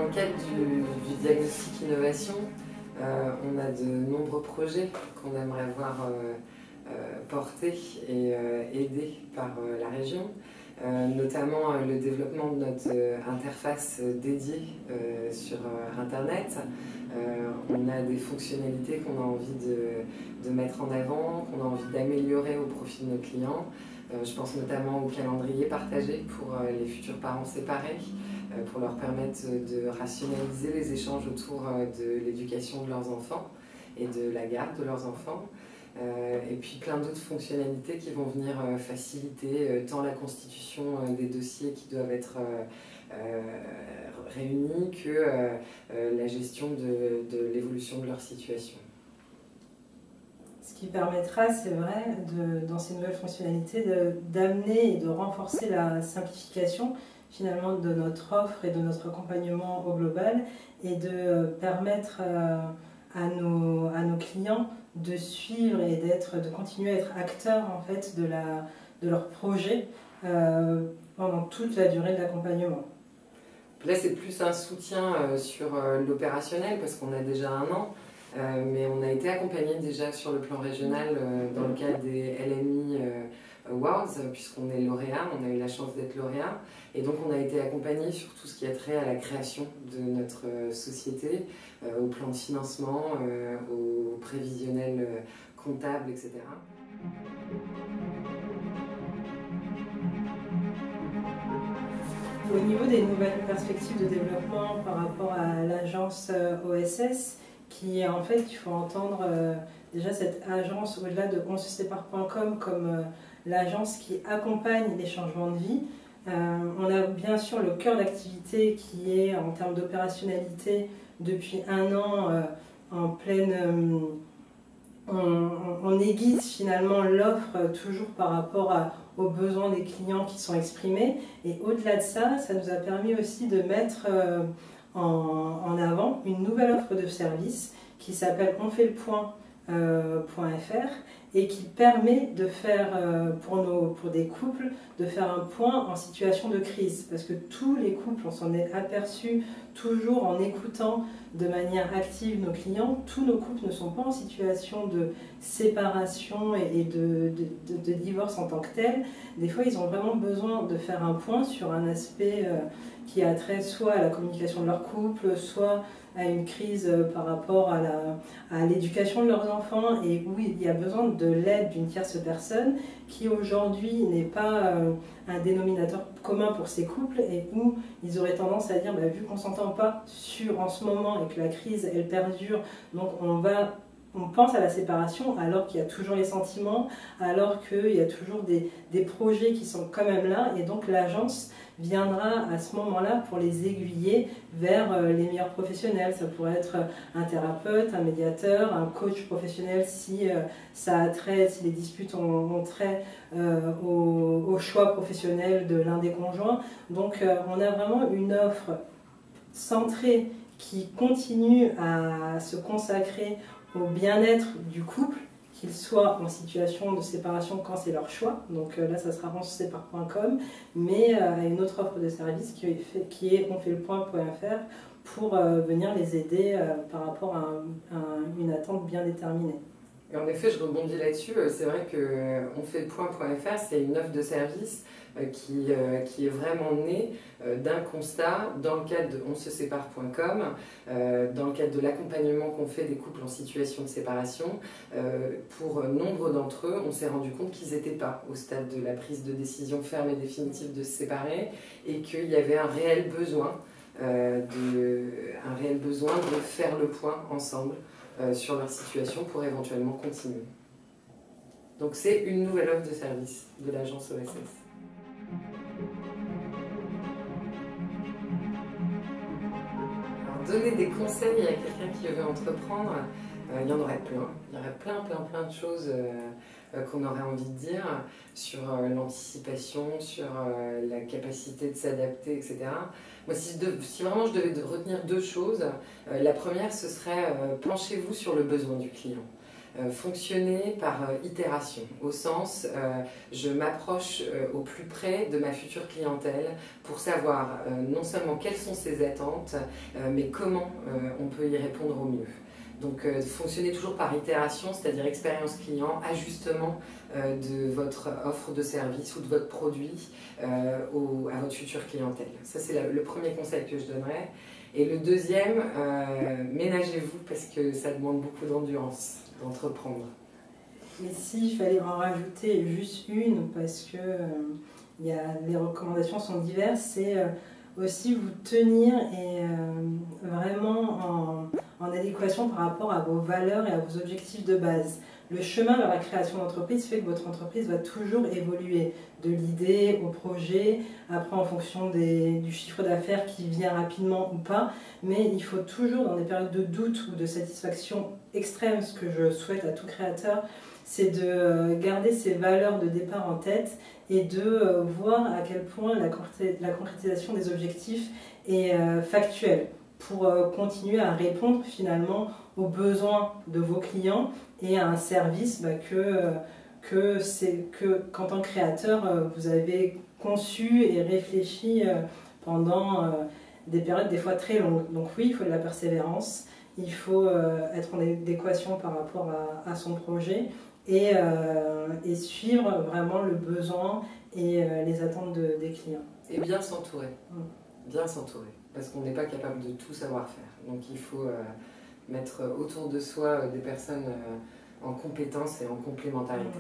Dans le cadre du diagnostic innovation, on a de nombreux projets qu'on aimerait voir portés et aidés par la région, notamment le développement de notre interface dédiée sur Internet. On a des fonctionnalités qu'on a envie de mettre en avant, qu'on a envie d'améliorer au profit de nos clients. Je pense notamment au calendrier partagé pour les futurs parents séparés, pour leur permettre de rationaliser les échanges autour de l'éducation de leurs enfants et de la garde de leurs enfants. Et puis plein d'autres fonctionnalités qui vont venir faciliter tant la constitution des dossiers qui doivent être réunis que la gestion de l'évolution de leur situation. Ce qui permettra, c'est vrai, dans ces nouvelles fonctionnalités, d'amener et de renforcer la simplification finalement de notre offre et de notre accompagnement au global et de permettre à nos clients de suivre et de continuer à être acteurs en fait, de leur projet pendant toute la durée de l'accompagnement. Là, c'est plus un soutien sur l'opérationnel parce qu'on a déjà 1 an. Mais on a été accompagné déjà sur le plan régional dans le cadre des LMI Awards, puisqu'on est lauréat, on a eu la chance d'être lauréat. Et donc on a été accompagné sur tout ce qui a trait à la création de notre société, au plan de financement, au prévisionnel comptable, etc. Au niveau des nouvelles perspectives de développement par rapport à l'agence OSS, qui en fait, il faut entendre déjà cette agence au-delà de onsesépare.com comme l'agence qui accompagne les changements de vie. On a bien sûr le cœur d'activité qui est en termes d'opérationnalité depuis 1 an en pleine... on aiguise finalement l'offre toujours par rapport aux besoins des clients qui sont exprimés. Et au-delà de ça, ça nous a permis aussi de mettre en avant une nouvelle offre de service qui s'appelle onfaitlepoint.fr et qui permet de faire, pour des couples, de faire un point en situation de crise. Parce que tous les couples, on s'en est aperçu toujours en écoutant de manière active nos clients, tous nos couples ne sont pas en situation de séparation et de divorce en tant que tel. Des fois, ils ont vraiment besoin de faire un point sur un aspect qui a trait soit à la communication de leur couple, soit à une crise par rapport à l'éducation de leurs enfants, et où il y a besoin de l'aide d'une tierce personne qui aujourd'hui n'est pas un dénominateur commun pour ces couples, et où ils auraient tendance à dire vu qu'on ne s'entend pas en ce moment et que la crise elle perdure, donc on pense à la séparation alors qu'il y a toujours les sentiments, alors qu'il y a toujours des projets qui sont quand même là, et donc l'agence viendra à ce moment-là pour les aiguiller vers les meilleurs professionnels. Ça pourrait être un thérapeute, un médiateur, un coach professionnel si ça a trait, si les disputes ont trait au choix professionnel de l'un des conjoints. Donc on a vraiment une offre centrée qui continue à se consacrer au bien-être du couple, qu'ils soient en situation de séparation quand c'est leur choix. Donc là, ça sera onsesépare.com, mais à une autre offre de service qui est onfaitlepoint.fr pour venir les aider par rapport à une attente bien déterminée. Et en effet, je rebondis là-dessus, c'est vrai que onfaitlepoint.fr, c'est une offre de service qui est vraiment née d'un constat dans le cadre de onsesépare.com, dans le cadre de l'accompagnement qu'on fait des couples en situation de séparation. Pour nombre d'entre eux, on s'est rendu compte qu'ils n'étaient pas au stade de la prise de décision ferme et définitive de se séparer, et qu'il y avait un réel besoin de faire le point ensemble sur leur situation pour éventuellement continuer. Donc c'est une nouvelle offre de service de l'agence OSS. Alors, donner des conseils à quelqu'un qui veut entreprendre, il y en aurait plein. Il y aurait plein de choses qu'on aurait envie de dire sur l'anticipation, sur la capacité de s'adapter, etc. Moi, si vraiment je devais retenir 2 choses, la première, ce serait penchez-vous sur le besoin du client. fonctionner par itération, au sens je m'approche au plus près de ma future clientèle pour savoir non seulement quelles sont ses attentes, mais comment on peut y répondre au mieux. Donc fonctionner toujours par itération, c'est-à-dire expérience client, ajustement de votre offre de service ou de votre produit à votre future clientèle. Ça c'est le premier conseil que je donnerais. Et le deuxième, ménagez-vous parce que ça demande beaucoup d'endurance d'entreprendre. Mais s'il fallait en rajouter juste une, parce que les recommandations sont diverses, c'est aussi vous tenir et vraiment en adéquation par rapport à vos valeurs et à vos objectifs de base. Le chemin vers la création d'entreprise fait que votre entreprise va toujours évoluer, de l'idée au projet, après en fonction du chiffre d'affaires qui vient rapidement ou pas, mais il faut toujours, dans des périodes de doute ou de satisfaction extrême, ce que je souhaite à tout créateur, c'est de garder ses valeurs de départ en tête et de voir à quel point la concrétisation des objectifs est factuelle pour continuer à répondre finalement aux besoins de vos clients et à un service qu'en tant que créateur, vous avez conçu et réfléchi pendant des périodes des fois très longues. Donc oui, il faut de la persévérance, il faut être en adéquation par rapport à son projet et suivre vraiment le besoin et les attentes des clients. Et bien s'entourer. Bien s'entourer, parce qu'on n'est pas capable de tout savoir faire. Donc il faut mettre autour de soi des personnes en compétence et en complémentarité.